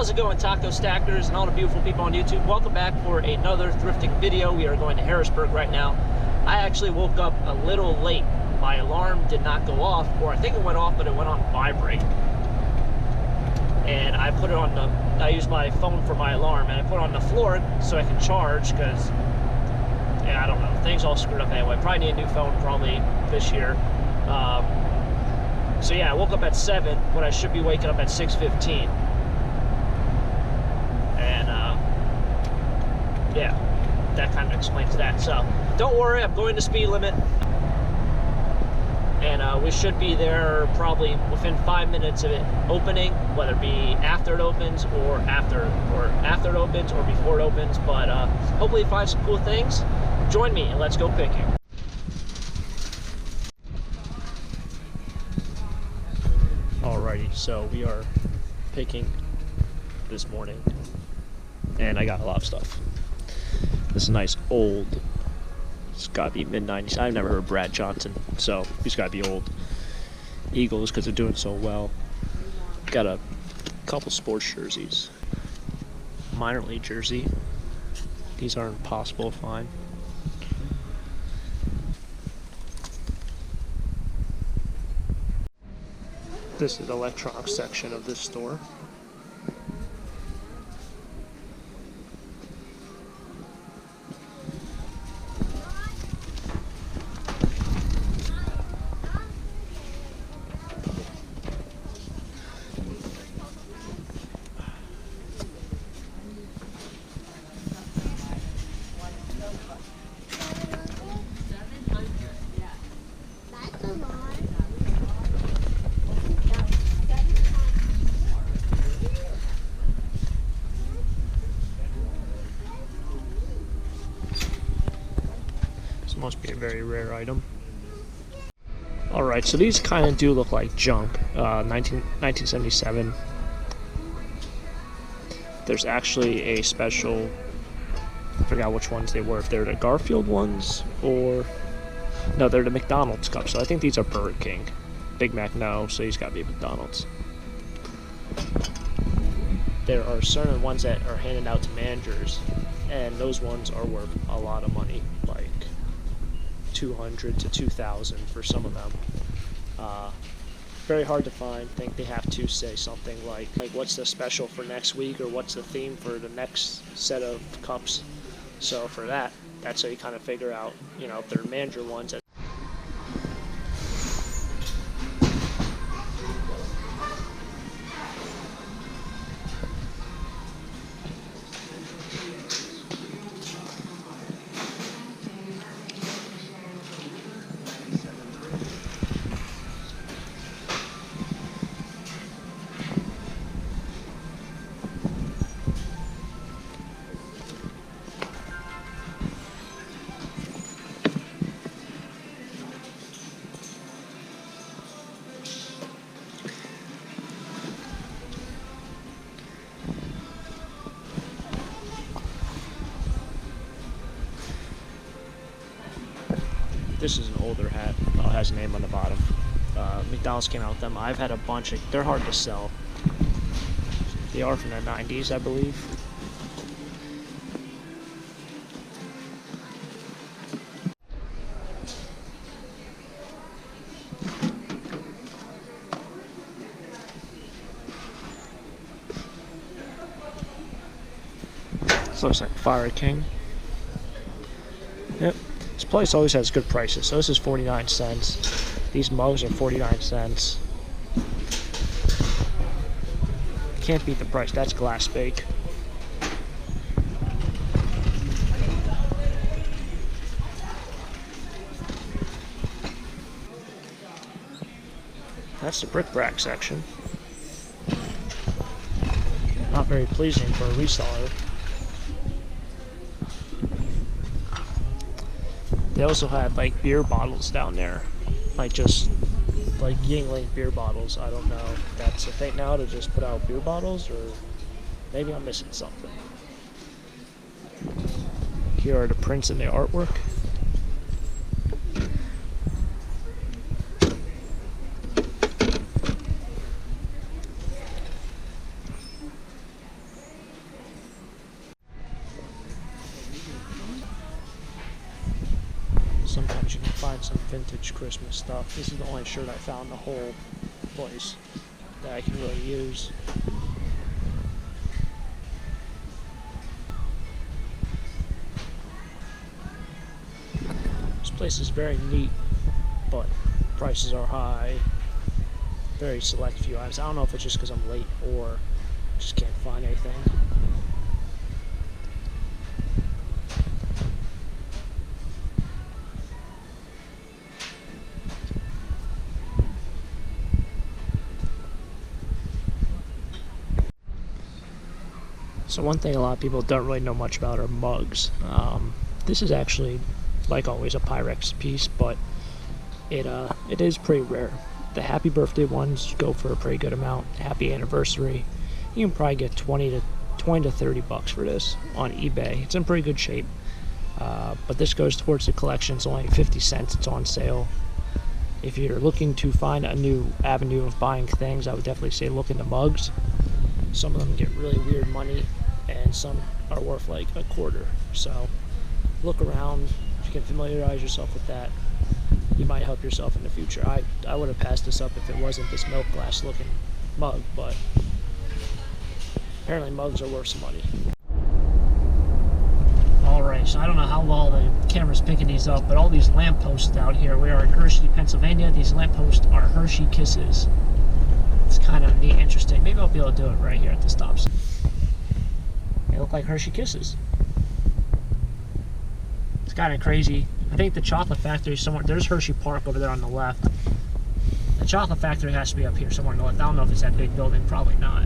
How's it going, taco stackers and all the beautiful people on YouTube? Welcome back for another thrifting video. We are going to Harrisburg right now. I actually woke up a little late. My alarm did not go off, or I think it went off, but it went on vibrate. And I put it on I used my phone for my alarm, and I put it on the floor so I can charge, because, yeah, I don't know, things all screwed up anyway. Probably need a new phone probably this year. So yeah, I woke up at 7 when I should be waking up at 6:15. And yeah, that kind of explains that. So don't worry, I'm going to speed limit, and we should be there probably within 5 minutes of it opening, whether it be after it opens or after it opens or before it opens. But hopefully find some cool things. Join me and let's go picking. Alrighty, so we are picking this morning, and I got a lot of stuff. This is nice old, it's gotta be mid-90s. I've never heard of Brad Johnson, so he's gotta be old Eagles because they're doing so well. Got a couple sports jerseys, minor league jersey. These are impossible to find. This is the electronics section of this store. Must be a very rare item. Alright, so these kind of do look like junk. 1977. There's actually a special, I forgot which ones they were, if they're the Garfield ones or, no, they're the McDonald's cups. So I think these are Burger King. Big Mac, no, so he's got to be McDonald's. There are certain ones that are handed out to managers, and those ones are worth a lot of money, like $200 to $2,000 for some of them. Very hard to find. I think they have to say something like what's the special for next week, or what's the theme for the next set of cups. So for that, that's how you kind of figure out, you know, if they're manager ones. This is an older hat. Oh, it has a name on the bottom. McDonald's came out with them. I've had a bunch of, they're hard to sell. They are from the 90s, I believe. This looks like Fire King. Yep. This place always has good prices. So this is 49 cents. These mugs are 49 cents. Can't beat the price. That's glass bake. That's the bric-a-brac section. Not very pleasing for a reseller. They also had like beer bottles down there, like just like Yingling beer bottles. I don't know if that's a thing now to just put out beer bottles, or maybe I'm missing something. Here are the prints and the artwork. Sometimes you can find some vintage Christmas stuff. This is the only shirt I found in the whole place that I can really use. This place is very neat, but prices are high. Very select few items. I don't know if it's just because I'm late or just can't find anything. So one thing a lot of people don't really know much about are mugs. This is actually, like always, a Pyrex piece, but it is pretty rare. The happy birthday ones go for a pretty good amount. Happy anniversary, you can probably get 20 to 30 bucks for this on eBay. It's in pretty good shape, but this goes towards the collection. It's only 50 cents. It's on sale. If you're looking to find a new avenue of buying things, I would definitely say look into mugs. Some of them get really weird money, and some are worth like a quarter. So look around. If you can familiarize yourself with that, you might help yourself in the future. I would have passed this up if it wasn't this milk glass looking mug, but apparently mugs are worth some money. Alright, so I don't know how well the camera's picking these up, but all these lampposts out here, we are in Hershey, Pennsylvania. These lampposts are Hershey Kisses. It's kind of neat, interesting. Maybe I'll be able to do it right here at the stop sign. They look like Hershey Kisses. It's kind of crazy. I think the chocolate factory is somewhere. There's Hershey Park over there on the left. The chocolate factory has to be up here somewhere on the left. I don't know if it's that big building. Probably not.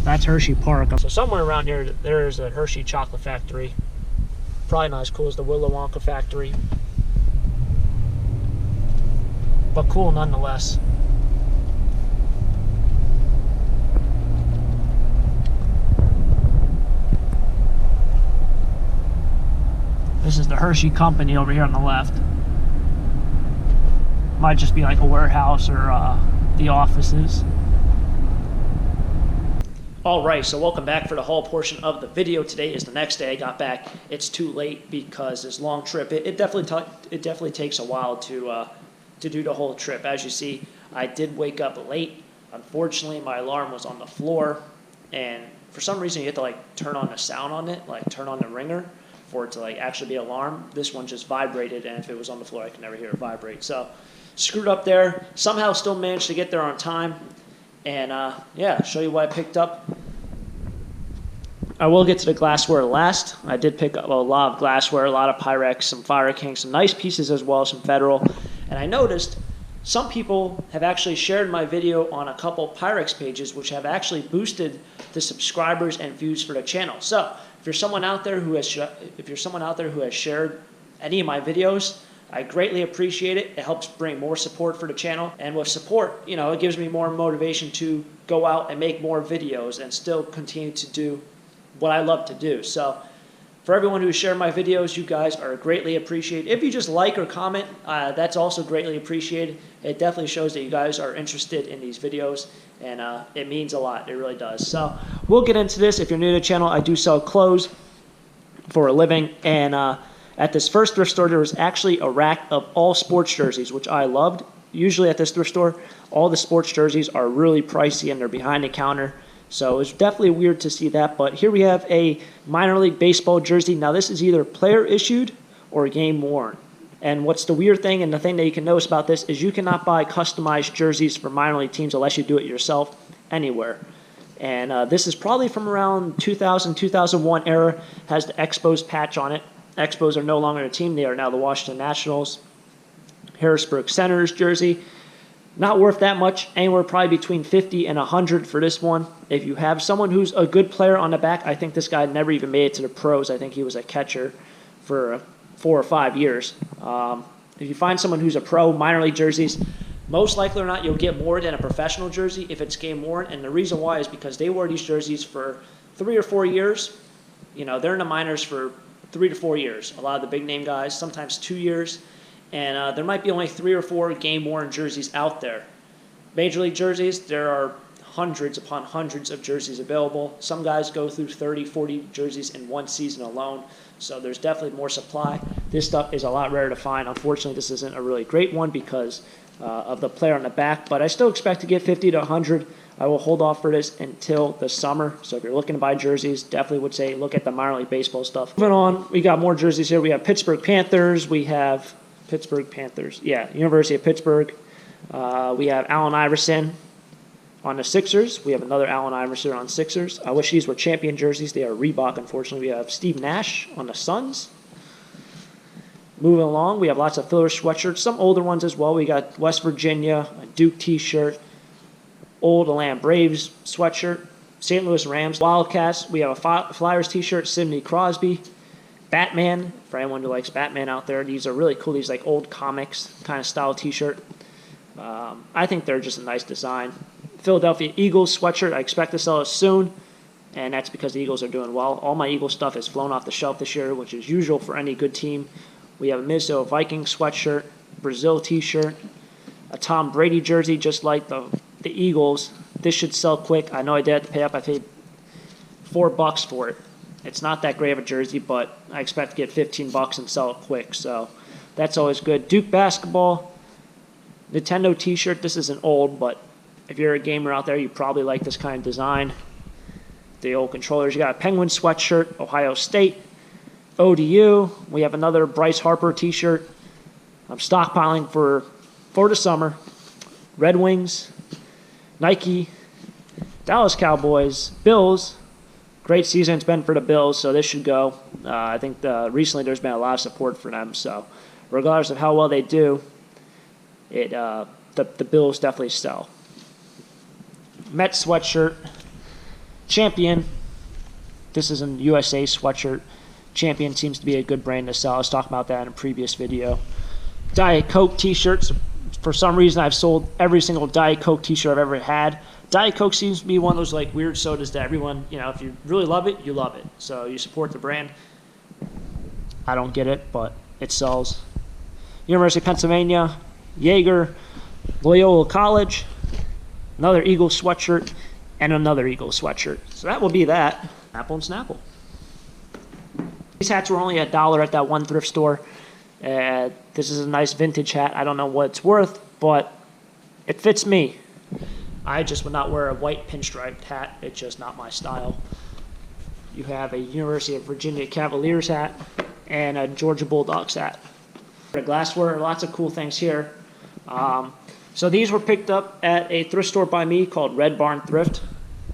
That's Hershey Park. So somewhere around here, there's a Hershey chocolate factory. Probably not as cool as the Willow Wonka factory, but cool nonetheless. This is the Hershey Company over here on the left. Might just be like a warehouse or the offices. Alright, so welcome back for the haul portion of the video. Today is the next day I got back. It's too late because this long trip, it definitely takes a while to do the whole trip. As you see, I did wake up late. Unfortunately, my alarm was on the floor, and for some reason you have to like turn on the sound on it, like turn on the ringer for it to like actually be alarm. This one just vibrated, and if it was on the floor I could never hear it vibrate. So screwed up there. Somehow still managed to get there on time, and yeah, show you what I picked up. I will get to the glassware last. I did pick up a lot of glassware, a lot of Pyrex, some Fire King, some nice pieces as well, some Federal. And I noticed some people have actually shared my video on a couple Pyrex pages, which have actually boosted the subscribers and views for the channel. So if you're someone out there who has shared any of my videos, I greatly appreciate it. It helps bring more support for the channel, and with support, you know, it gives me more motivation to go out and make more videos and still continue to do what I love to do. So for everyone who shared my videos, you guys are greatly appreciated. If you just like or comment, that's also greatly appreciated. It definitely shows that you guys are interested in these videos, and it means a lot. It really does. So we'll get into this. If you're new to the channel, I do sell clothes for a living, and at this first thrift store, there was actually a rack of all sports jerseys, which I loved. Usually at this thrift store, all the sports jerseys are really pricey, and they're behind the counter. So it's definitely weird to see that. But here we have a minor league baseball jersey. Now this is either player issued or game worn. And what's the weird thing, and the thing that you can notice about this, is you cannot buy customized jerseys for minor league teams unless you do it yourself anywhere. And this is probably from around 2000, 2001 era. Has the Expos patch on it. Expos are no longer a team. They are now the Washington Nationals. Harrisburg Senators jersey. Not worth that much, anywhere probably between 50 and 100 for this one. If you have someone who's a good player on the back, I think this guy never even made it to the pros. I think he was a catcher for 4 or 5 years. If you find someone who's a pro, minor league jerseys, most likely or not, you'll get more than a professional jersey if it's game worn. And the reason why is because they wear these jerseys for 3 or 4 years. You know, they're in the minors for 3 to 4 years. A lot of the big name guys, sometimes 2 years. And there might be only 3 or 4 game-worn jerseys out there. Major league jerseys, there are hundreds upon hundreds of jerseys available. Some guys go through 30, 40 jerseys in one season alone, so there's definitely more supply. This stuff is a lot rarer to find. Unfortunately, this isn't a really great one because of the player on the back, but I still expect to get 50 to 100. I will hold off for this until the summer, so if you're looking to buy jerseys, definitely would say look at the minor league baseball stuff. Moving on, we got more jerseys here. We have Pittsburgh Panthers. We have University of Pittsburgh. We have Allen Iverson on the Sixers. We have another Allen Iverson on Sixers. I wish these were champion jerseys. They are Reebok, unfortunately. We have Steve Nash on the Suns. Moving along, we have lots of filler sweatshirts, some older ones as well. We got West Virginia, a Duke t-shirt, Old Atlanta Braves sweatshirt, St. Louis Rams, Wildcats. We have a Flyers t-shirt, Sidney Crosby, Batman, for anyone who likes Batman out there. These are really cool. These like old comics kind of style t-shirt. I think they're just a nice design. Philadelphia Eagles sweatshirt. I expect to sell it soon, and that's because the Eagles are doing well. All my Eagles stuff has flown off the shelf this year, which is usual for any good team. We have a Minnesota Vikings sweatshirt, Brazil t-shirt, a Tom Brady jersey just like the Eagles. This should sell quick. I know I did have to pay up. I paid $4 for it. It's not that great of a jersey, but I expect to get $15 and sell it quick, so that's always good. Duke basketball, Nintendo t-shirt. This isn't old, but if you're a gamer out there, you probably like this kind of design. The old controllers. You got a Penguin sweatshirt, Ohio State. ODU. We have another Bryce Harper t-shirt. I'm stockpiling for the summer. Red Wings, Nike, Dallas Cowboys, Bills. Great season it's been for the Bills, so this should go. I think recently there's been a lot of support for them, so regardless of how well they do, the Bills definitely sell. Mets sweatshirt, Champion. This is a USA sweatshirt. Champion seems to be a good brand to sell. I was talking about that in a previous video. Diet Coke t-shirts. For some reason, I've sold every single Diet Coke t-shirt I've ever had. Diet Coke seems to be one of those like weird sodas that everyone, if you really love it, you love it. So you support the brand. I don't get it, but it sells. University of Pennsylvania, Jaeger, Loyola College, another Eagles sweatshirt, and another Eagles sweatshirt. So that will be that. Apple and Snapple. These hats were only $1 at that one thrift store. This is a nice vintage hat. I don't know what it's worth, but it fits me. I just would not wear a white pinstriped hat. It's just not my style. You have a University of Virginia Cavaliers hat and a Georgia Bulldogs hat. The glassware, lots of cool things here. So these were picked up at a thrift store by me called Red Barn Thrift.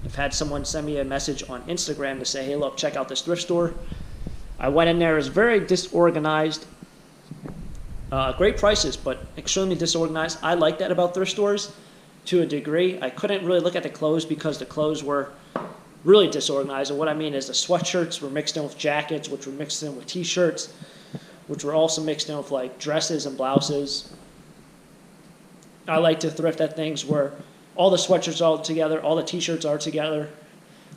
I've had someone send me a message on Instagram to say, hey, look, check out this thrift store. I went in there. It was very disorganized. Great prices, but extremely disorganized. I like that about thrift stores to a degree. I couldn't really look at the clothes because the clothes were really disorganized. And what I mean is the sweatshirts were mixed in with jackets, which were mixed in with t-shirts, which were also mixed in with like dresses and blouses. I like to thrift at things where all the sweatshirts are all together, all the t-shirts are together.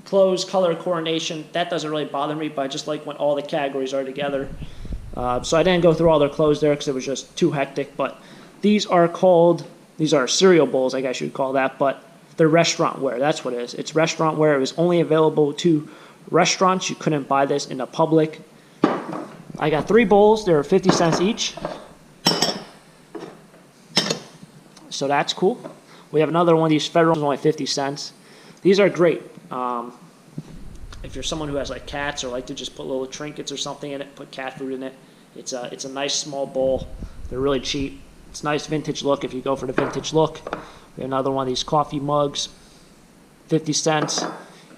Clothes, color coordination, that doesn't really bother me, but I just like when all the categories are together. So I didn't go through all their clothes there because it was just too hectic. But these are cereal bowls, I guess you'd call that, but they're restaurant wear. That's what it is. It's restaurant wear. It was only available to restaurants. You couldn't buy this in the public. I got 3 bowls. They were 50 cents each. So that's cool. We have another one of these Federal ones, only 50 cents. These are great. If you're someone who has like cats or like to just put little trinkets or something in it, put cat food in it, it's a nice small bowl. They're really cheap. It's a nice vintage look if you go for the vintage look. We have another one of these coffee mugs, 50 cents.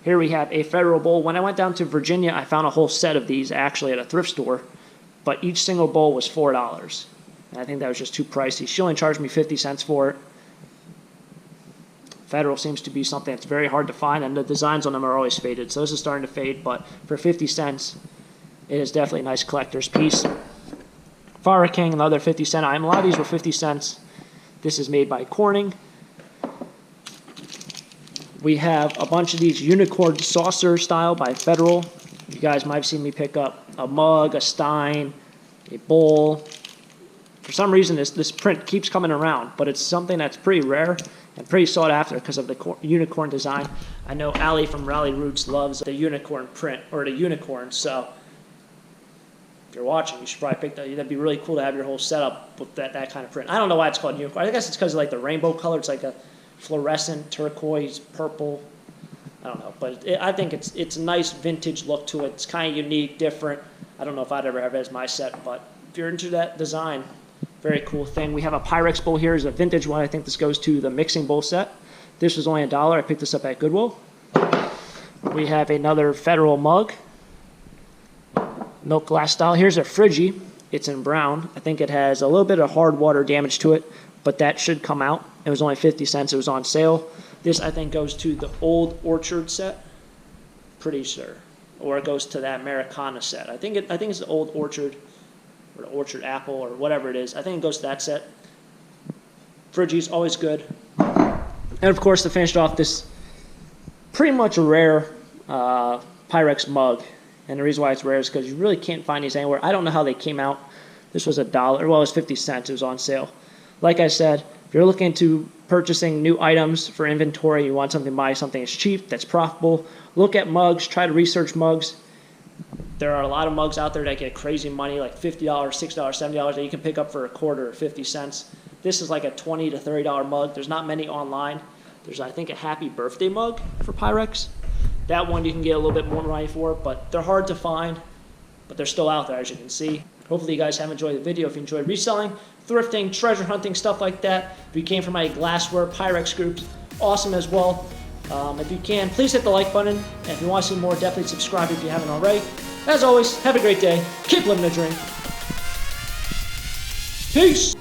Here we have a Federal bowl. When I went down to Virginia, I found a whole set of these actually at a thrift store, but each single bowl was $4. And I think that was just too pricey. She only charged me 50 cents for it. Federal seems to be something that's very hard to find, and the designs on them are always faded. So this is starting to fade, but for 50 cents, it is definitely a nice collector's piece. Fire King, another 50 cent item. A lot of these were 50 cents. This is made by Corning. We have a bunch of these unicorn saucer style by Federal. You guys might have seen me pick up a mug, a stein, a bowl. For some reason, this print keeps coming around, but it's something that's pretty rare. and pretty sought after because of the unicorn design. I know Allie from Rally Roots loves the unicorn print, or the unicorn, so if you're watching, you should probably pick that. That'd be really cool to have your whole setup with that kind of print. I don't know why it's called unicorn. I guess it's because of like the rainbow color. It's like a fluorescent turquoise, purple. I don't know, but I think it's a nice vintage look to it. It's kind of unique, different. I don't know if I'd ever have it as my set, but if you're into that design, very cool thing. We have a Pyrex Bowl here. It's a vintage one. I think this goes to the mixing bowl set. This was only $1. I picked this up at Goodwill. We have another Federal mug, milk glass style. Here's a Friggy. It's in brown. I think it has a little bit of hard water damage to it, but that should come out. It was only 50 cents. It was on sale. This, I think, goes to the Old Orchard set. Pretty sure. Or it goes to that Americana set. I think it's the Old Orchard, or the Orchard Apple, or whatever it is. I think it goes to that set. Friggy's always good. And, of course, to finish off this pretty much rare Pyrex mug. And the reason why it's rare is because you really can't find these anywhere. I don't know how they came out. This was $1. Well, it was 50 cents. It was on sale. Like I said, if you're looking into purchasing new items for inventory, you want something to buy something that's cheap, that's profitable, look at mugs, try to research mugs. There are a lot of mugs out there that get crazy money, like $50, $6, $70 that you can pick up for a quarter or 50 cents. This is like a $20 to $30 mug. There's not many online. There's, I think, a happy birthday mug for Pyrex. That one you can get a little bit more money for, but they're hard to find, but they're still out there, as you can see. Hopefully you guys have enjoyed the video. If you enjoyed reselling, thrifting, treasure hunting, stuff like that. If you came from my glassware, Pyrex groups, awesome as well. If you can, please hit the like button. And if you want to see more, definitely subscribe if you haven't already. As always, have a great day. Keep living the dream. Peace.